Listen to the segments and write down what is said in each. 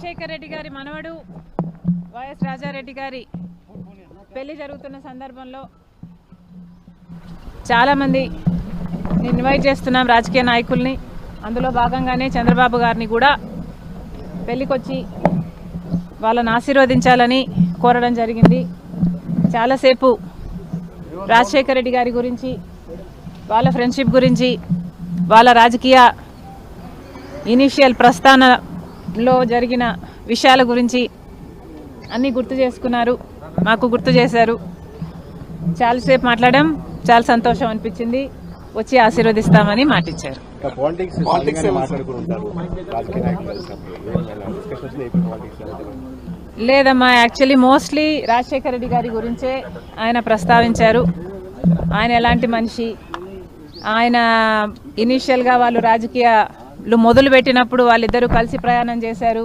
రాజశేఖర్ రెడ్డి గారి మనవడు వైఎస్ రాజారెడ్డి గారి పెళ్లి జరుగుతున్న సందర్భంలో చాలామంది ఇన్వైట్ చేస్తున్నాం రాజకీయ నాయకుల్ని. అందులో భాగంగానే చంద్రబాబు గారిని కూడా పెళ్లికొచ్చి వాళ్ళని ఆశీర్వదించాలని కోరడం జరిగింది. చాలాసేపు రాజశేఖర్ రెడ్డి గారి గురించి, వాళ్ళ ఫ్రెండ్షిప్ గురించి, వాళ్ళ రాజకీయ ఇనిషియల్ ప్రస్థానంలో జరిగిన విషయాల గురించి అన్నీ గుర్తు చేసుకున్నారు, మాకు గుర్తు చేశారు. చాలాసేపు మాట్లాడడం చాలా సంతోషం అనిపించింది. వచ్చి ఆశీర్వదిస్తామని మాటిచ్చారు. లేదమ్మా, యాక్చువల్లీ మోస్ట్లీ రాజశేఖర రెడ్డి గారి గురించే ఆయన ప్రస్తావించారు. ఆయన ఎలాంటి మనిషి, ఆయన ఇనీషియల్గా వాళ్ళు రాజకీయాలు మొదలుపెట్టినప్పుడు వాళ్ళిద్దరూ కలిసి ప్రయాణం చేశారు.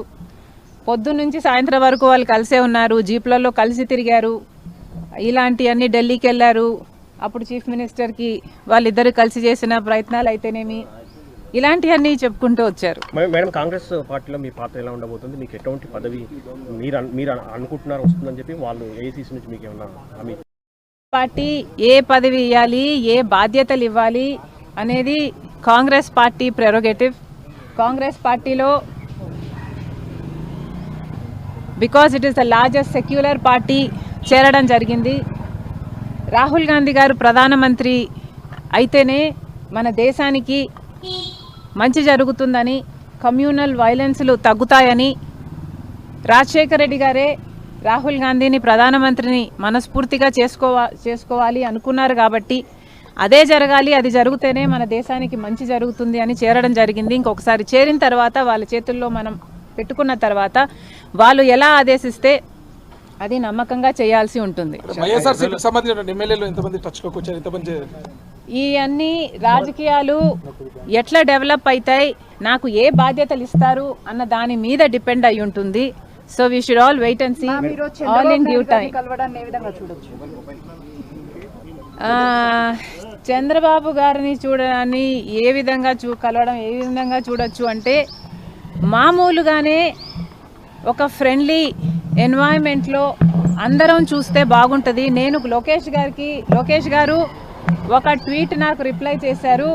పొద్దున్నుంచి సాయంత్రం వరకు వాళ్ళు కలిసే ఉన్నారు, జీప్లలో కలిసి తిరిగారు. ఇలాంటివన్నీ ఢిల్లీకి వెళ్ళారు. అప్పుడు చీఫ్ మినిస్టర్కి వాళ్ళిద్దరూ కలిసి చేసిన ప్రయత్నాలు అయితేనేమి, ఇలాంటివన్నీ చెప్పుకుంటూ వచ్చారు. మేడం, కాంగ్రెస్ పార్టీలో మీ పాత్ర ఎలా ఉండబోతుంది? మీకు ఎటువంటి పదవి మీరు అనుకుంటున్నారు వస్తుందని చెప్పి వాళ్ళు ఏఐసీసీ నుంచి మీకు ఏమన్నా పార్టీ ఏ పదవి ఇవ్వాలి, ఏ బాధ్యతలు ఇవ్వాలి అనేది కాంగ్రెస్ పార్టీ ప్రెరోగేటివ్. కాంగ్రెస్ పార్టీలో because it is the largest secular party చేరడం జరిగింది. రాహుల్ గాంధీ గారు ప్రధానమంత్రి అయితేనే మన దేశానికి మంచి జరుగుతుందని, కమ్యూనల్ వైలెన్స్లు తగ్గుతాయని రాజశేఖర రెడ్డి గారే రాహుల్ గాంధీని ప్రధానమంత్రిని మనస్ఫూర్తిగా చేసుకోవాలి అనుకున్నారు. కాబట్టి అదే జరగాలి, అది జరిగితేనే మన దేశానికి మంచి జరుగుతుంది అని చేరడం జరిగింది. ఇంకొకసారి చేరిన తర్వాత వాళ్ళ చేతుల్లో మనం పెట్టుకున్న తర్వాత వాళ్ళు ఎలా ఆదేశిస్తే అది నమ్మకంగా చేయాల్సి ఉంటుంది. ఈ అన్ని రాజకీయాలు ఎట్లా డెవలప్ అవుతాయి, నాకు ఏ బాధ్యతలు ఇస్తారు అన్న దాని మీద డిపెండ్ అయి ఉంటుంది. So we should all wait and see all in due time. Chandrababu గారిని చూడడాన్ని ఏ విధంగా కలవడం ఏ విధంగా చూడొచ్చు అంటే, మామూలుగానే ఒక ఫ్రెండ్లీ ఎన్వైరన్మెంట్లో అందరం చూస్తే బాగుంటుంది. నేను లోకేష్ గారు ఒక ట్వీట్ నాకు రిప్లై చేశారు.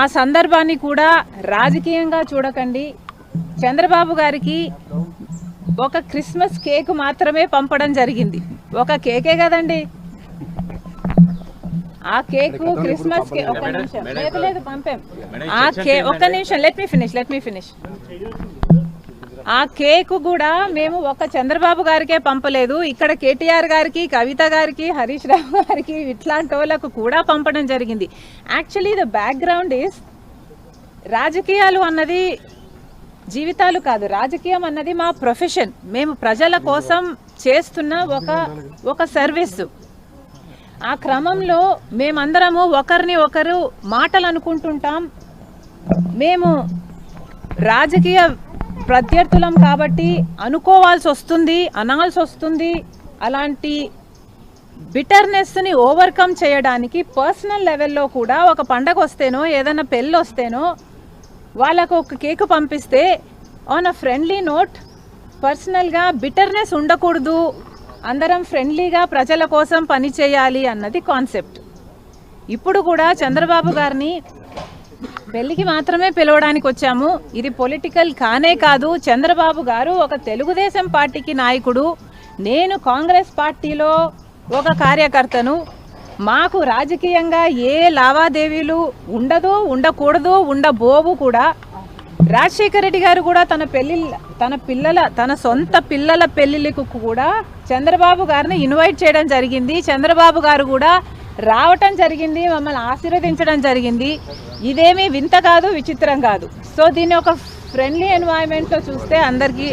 ఆ సందర్భాన్ని కూడా రాజకీయంగా చూడకండి. చంద్రబాబు గారికి ఒక క్రిస్మస్ కేక్ మాత్రమే పంపడం జరిగింది. ఒక కేకే కదండి, ఆ కేక్ క్రిస్మస్ కేక్. ఒక్క నిమిషం, లేదు పంపాం. ఆ కేక్ ఒక్క నిమిషం, లెట్ మీ ఫినిష్. ఆ కేక్ కూడా మేము ఒక చంద్రబాబు గారికే పంపలేదు, ఇక్కడ కేటీఆర్ గారికి, కవిత గారికి, హరీష్ రావు గారికి, ఇట్లాంటి వాళ్ళకు కూడా పంపడం జరిగింది. యాక్చువల్లీ ద బ్యాక్గ్రౌండ్ ఈస్, రాజకీయాలు అన్నది జీవితాలు కాదు, రాజకీయం అన్నది మా ప్రొఫెషన్. మేము ప్రజల కోసం చేస్తున్న ఒక సర్వీస్. ఆ క్రమంలో మేమందరము ఒకరిని ఒకరు మాటలు అనుకుంటుంటాం. మేము రాజకీయ ప్రత్యర్థులం కాబట్టి అనుకోవాల్సి వస్తుంది, అనాల్సి వస్తుంది. అలాంటి బిటర్నెస్ని ఓవర్కమ్ చేయడానికి పర్సనల్ లెవెల్లో కూడా ఒక పండగ వస్తేనో ఏదైనా పెళ్ళి వస్తేనో వాళ్ళకు ఒక కేక్ పంపిస్తే ఆన్ అ ఫ్రెండ్లీ నోట్, పర్సనల్గా బిటర్నెస్ ఉండకూడదు, అందరం ఫ్రెండ్లీగా ప్రజల కోసం పనిచేయాలి అన్నది కాన్సెప్ట్. ఇప్పుడు కూడా చంద్రబాబు గారిని పెళ్లికి మాత్రమే పిలవడానికి వచ్చాము. ఇది పొలిటికల్ కానే కాదు. చంద్రబాబు గారు ఒక తెలుగుదేశం పార్టీకి నాయకుడు, నేను కాంగ్రెస్ పార్టీలో ఒక కార్యకర్తను. మాకు రాజకీయంగా ఏ లావాదేవీలు ఉండదు, ఉండకూడదు, ఉండబోవు కూడా. రాజశేఖర రెడ్డి గారు కూడా తన సొంత పిల్లల పెళ్లిళ్ళకు కూడా చంద్రబాబు గారిని ఇన్వైట్ చేయడం జరిగింది. చంద్రబాబు గారు కూడా రావటం జరిగింది, మమ్మల్ని ఆశీర్వదించడం జరిగింది. ఇదేమీ వింత కాదు, విచిత్రం కాదు. సో దీన్ని ఒక ఫ్రెండ్లీ ఎన్వైరన్మెంట్లో చూస్తే అందరికీ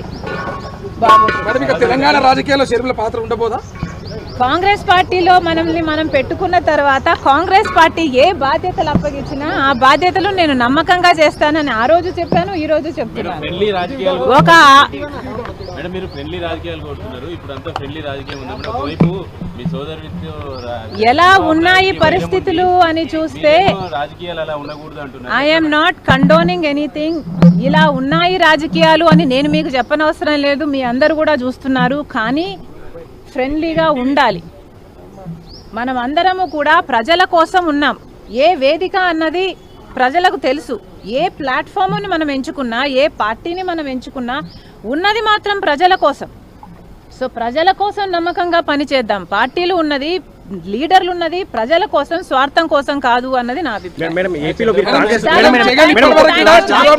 బాగుంటుంది. తెలంగాణ రాజకీయాల్లో షర్మిల పాత్ర ఉండబోదా? కాంగ్రెస్ పార్టీలో మనం పెట్టుకున్న తర్వాత కాంగ్రెస్ పార్టీ ఏ బాధ్యతలు అప్పగించినా ఆ బాధ్యతలు నేను నమ్మకంగా చేస్తానని ఆ రోజు చెప్పాను, ఈ రోజు చెప్తున్నాను. మేడం మీరు ఫ్రెండ్లీ రాజకీయాలు కోరుతున్నారు, ఇప్పుడు అంతా ఫ్రెండ్లీ రాజకీయం ఉంది మేడం. ఒకవైపు మీ సోదరుడితో ఎలా ఉన్నాయి పరిస్థితులు అని చూస్తే రాజకీయాలు అలా ఉండకూడదు అంటున్నారు. I'm not condoning anything. ఇలా ఉన్నాయి రాజకీయాలు అని నేను మీకు చెప్పనవసరం లేదు, మీ అందరు కూడా చూస్తున్నారు. కానీ ఫ్రెండ్లీగా ఉండాలి. మనం అందరము కూడా ప్రజల కోసం ఉన్నాం. ఏ వేదిక అన్నది ప్రజలకు తెలుసు. ఏ ప్లాట్ఫామ్ని మనం ఎంచుకున్నా, ఏ పార్టీని మనం ఎంచుకున్నా ఉన్నది మాత్రం ప్రజల కోసం. సో ప్రజల కోసం నమ్మకంగా పనిచేద్దాం. పార్టీలు ఉన్నది, లీడర్లు ఉన్నది ప్రజల కోసం, స్వార్థం కోసం కాదు అన్నది నా అభిప్రాయం. మేడం ఏపీలో మీరు మేడం, కాంగ్రెస్ జగన్ ఇప్పటివరకు కూడా చంద్రబాబు